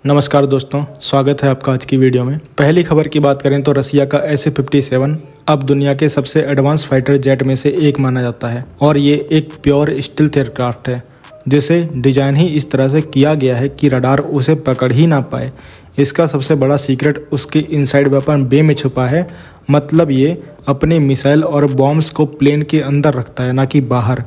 नमस्कार दोस्तों, स्वागत है आपका आज की वीडियो में। पहली खबर की बात करें तो रसिया का SU-57 अब दुनिया के सबसे एडवांस फाइटर जेट में से एक माना जाता है और ये एक प्योर स्टील्थ एयरक्राफ्ट है जिसे डिजाइन ही इस तरह से किया गया है कि रडार उसे पकड़ ही ना पाए। इसका सबसे बड़ा सीक्रेट उसके इनसाइड वेपन बे में छुपा है। मतलब ये अपने मिसाइल और बॉम्ब्स को प्लेन के अंदर रखता है, ना कि बाहर।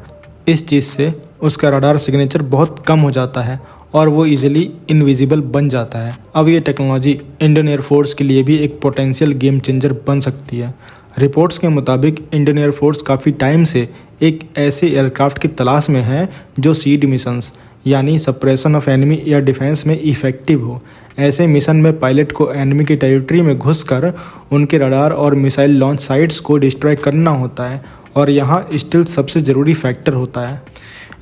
इस चीज़ से उसका रडार सिग्नेचर बहुत कम हो जाता है और वो इजीली इनविजिबल बन जाता है। अब ये टेक्नोलॉजी इंडियन एयरफोर्स के लिए भी एक पोटेंशियल गेम चेंजर बन सकती है। रिपोर्ट्स के मुताबिक इंडियन एयरफोर्स काफ़ी टाइम से एक ऐसे एयरक्राफ्ट की तलाश में है जो सीड मिशंस यानी suppression of enemy air defence में इफेक्टिव हो। ऐसे मिशन में पायलट को एनिमी की टेरिटरी में घुसकर उनके रडार और मिसाइल लॉन्च साइट्स को डिस्ट्रॉय करना होता है और यहाँ स्टील्थ सबसे ज़रूरी फैक्टर होता है।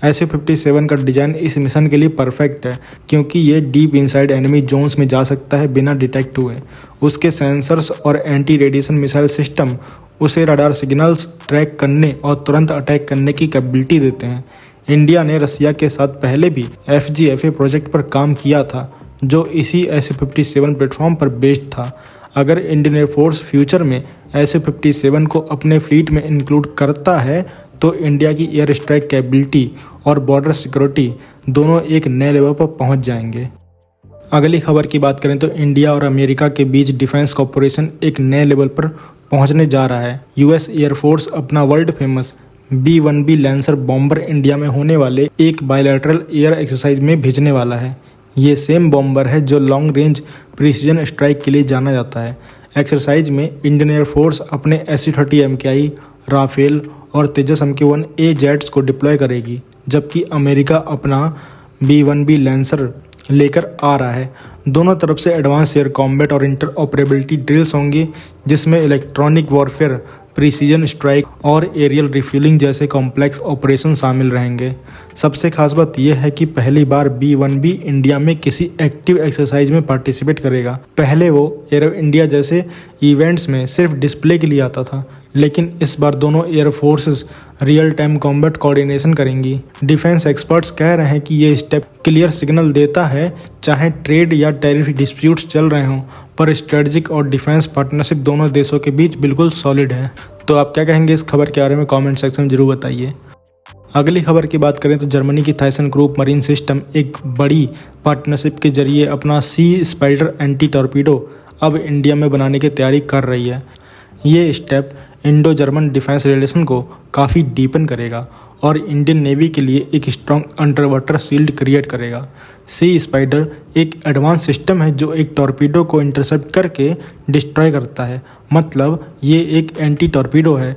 SU-57 का डिज़ाइन इस मिशन के लिए परफेक्ट है क्योंकि ये डीप इनसाइड एनिमी जोन्स में जा सकता है बिना डिटेक्ट हुए। उसके सेंसर्स और एंटी रेडिएशन मिसाइल सिस्टम उसे रडार सिग्नल्स ट्रैक करने और तुरंत अटैक करने की कैपेबिलिटी देते हैं। इंडिया ने रसिया के साथ पहले भी FGFA प्रोजेक्ट पर काम किया था जो इसी SU-57 प्लेटफॉर्म पर बेस्ड था। अगर इंडियन एयरफोर्स फ्यूचर में SU-57 को अपने फ्लीट में इंक्लूड करता है तो इंडिया की एयर स्ट्राइक कैपेबिलिटी और बॉर्डर सिक्योरिटी दोनों एक नए लेवल पर पहुंच जाएंगे। अगली खबर की बात करें तो इंडिया और अमेरिका के बीच डिफेंस कॉर्पोरेशन एक नए लेवल पर पहुंचने जा रहा है। US एयरफोर्स अपना world famous B-1B lancer bomber India में होने वाले एक बायलैटरल एयर एक्सरसाइज में भेजने वाला है। ये सेम बॉम्बर है जो लॉन्ग रेंज प्रिसीजन स्ट्राइक के लिए जाना जाता है। एक्सरसाइज में इंडियन एयरफोर्स अपने SU-30 MKI, राफेल और तेजस MK-1A जेट्स को डिप्लॉय करेगी, जबकि अमेरिका अपना B-1B लैंसर लेकर आ रहा है। दोनों तरफ से एडवांस एयर कॉम्बैट और इंटरऑपरेबिलिटी ड्रिल्स होंगी जिसमें इलेक्ट्रॉनिक वॉरफेयर, प्रिसीजन स्ट्राइक और एरियल रिफ्यूलिंग जैसे कॉम्प्लेक्स ऑपरेशन शामिल रहेंगे। सबसे खास बात यह है कि पहली बार B-1B इंडिया में किसी एक्टिव एक्सरसाइज में पार्टिसिपेट करेगा। पहले वो एरो इंडिया जैसे इवेंट्स में सिर्फ डिस्प्ले के लिए आता था, लेकिन इस बार दोनों air forces real time combat coordination करेंगी। डिफेंस एक्सपर्ट्स कह रहे हैं कि ये स्टेप क्लियर सिग्नल देता है चाहे ट्रेड या टैरिफ डिस्प्यूट्स चल रहे हों, पर स्ट्रेटजिक और डिफेंस पार्टनरशिप दोनों देशों के बीच बिल्कुल सॉलिड है। तो आप क्या कहेंगे इस खबर के बारे में कमेंट सेक्शन में जरूर बताइए। अगली खबर की बात करें तो जर्मनी की थाइसन ग्रुप मरीन सिस्टम एक बड़ी पार्टनरशिप के जरिए अपना सी स्पाइडर एंटी टॉर्पीडो अब इंडिया में बनाने की तैयारी कर रही है। ये step Indo German defence relation को काफ़ी डीपन करेगा और इंडियन नेवी के लिए एक strong under water shield create करेगा। सी स्पाइडर एक एडवांस सिस्टम है जो एक टॉर्पीडो को इंटरसेप्ट करके डिस्ट्रॉय करता है। मतलब ये एक एंटी टॉर्पीडो है।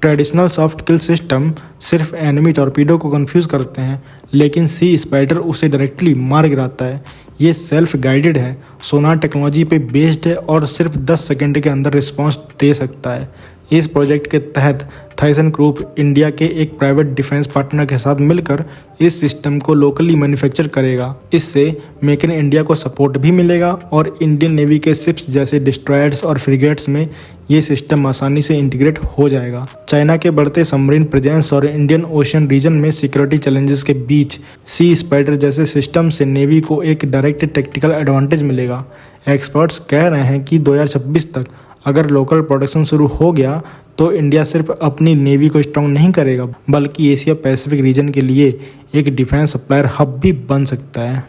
ट्रेडिशनल सॉफ्ट किल सिस्टम सिर्फ एनिमी टॉर्पीडो को कंफ्यूज करते हैं, लेकिन सी स्पाइडर उसे डायरेक्टली मार गिराता है। ये सेल्फ गाइडेड है, सोनार टेक्नोलॉजी पे बेस्ड है और सिर्फ 10 सेकंड के अंदर रिस्पांस दे सकता है। इस प्रोजेक्ट के तहत थाइसन ग्रुप इंडिया के एक प्राइवेट डिफेंस पार्टनर के साथ मिलकर इस सिस्टम को लोकली मैन्युफैक्चर करेगा। इससे मेक इन इंडिया को सपोर्ट भी मिलेगा और इंडियन नेवी के शिप्स जैसे डिस्ट्रॉयर्स और फ्रिगेट्स में ये सिस्टम आसानी से इंटीग्रेट हो जाएगा। चाइना के बढ़ते सबमरीन प्रेजेंस और इंडियन ओशन रीजन में सिक्योरिटी चैलेंजेस के बीच सी स्पाइडर जैसे सिस्टम से नेवी को एक डायरेक्ट टेक्टिकल एडवांटेज मिलेगा। एक्सपर्ट्स कह रहे हैं कि 2026 तक अगर लोकल प्रोडक्शन शुरू हो गया तो इंडिया सिर्फ अपनी नेवी को स्ट्रॉन्ग नहीं करेगा बल्कि एशिया पैसिफिक रीजन के लिए एक डिफेंस सप्लायर हब भी बन सकता है।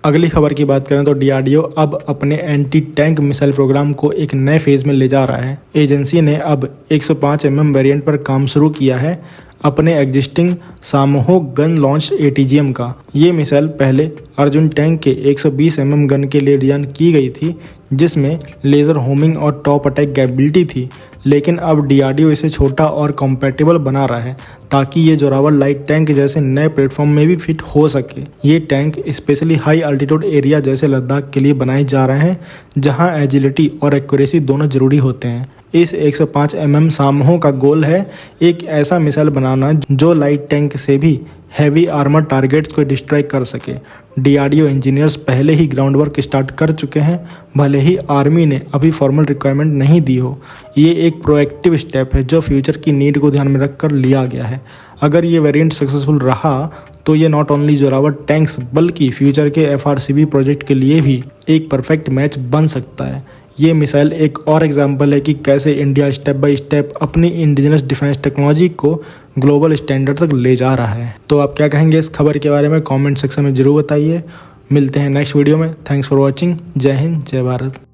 अगली खबर की बात करें तो DRDO अब अपने एंटी टैंक मिसाइल प्रोग्राम को एक नए फेज में ले जा रहा है। एजेंसी ने अब 105 mm वेरिएंट पर काम शुरू किया है अपने existing Samho gun launch ATGM का। ये मिसाइल पहले अर्जुन टैंक के 120 mm गन के लिए डिजाइन की गई थी जिसमें लेज़र होमिंग और टॉप अटैक कैपेबिलिटी थी, लेकिन अब DRDO इसे छोटा और कॉम्पैटिबल बना रहा है ताकि ये जोरावर लाइट टैंक जैसे नए प्लेटफॉर्म में भी फिट हो सके। ये tank specially high altitude area जैसे लद्दाख के लिए बनाए जा रहे हैं जहां एजिलिटी और एक्यूरेसी दोनों जरूरी होते हैं। इस 105 mm सामहो का गोल है एक ऐसा मिसाइल बनाना जो लाइट टैंक से भी हैवी आर्मर टारगेट्स को डिस्ट्रॉय कर सके। DRDO इंजीनियर्स पहले ही ग्राउंड वर्क स्टार्ट कर चुके हैं, भले ही आर्मी ने अभी फॉर्मल रिक्वायरमेंट नहीं दी हो। ये एक प्रोएक्टिव स्टेप है जो फ्यूचर की नीड को ध्यान में रखकर लिया गया है। अगर ये वेरिएंट सक्सेसफुल रहा तो ये नॉट ओनली जोरावर टैंक्स बल्कि फ्यूचर के FRCB प्रोजेक्ट के लिए भी एक परफेक्ट मैच बन सकता है। ये मिसाइल एक और एग्जाम्पल है कि कैसे इंडिया स्टेप बाय स्टेप अपनी इंडिजिनस डिफेंस टेक्नोलॉजी को ग्लोबल स्टैंडर्ड तक ले जा रहा है। तो आप क्या कहेंगे इस खबर के बारे में कमेंट सेक्शन में जरूर बताइए। मिलते हैं नेक्स्ट वीडियो में। Thanks for watching. जय हिंद, जय भारत।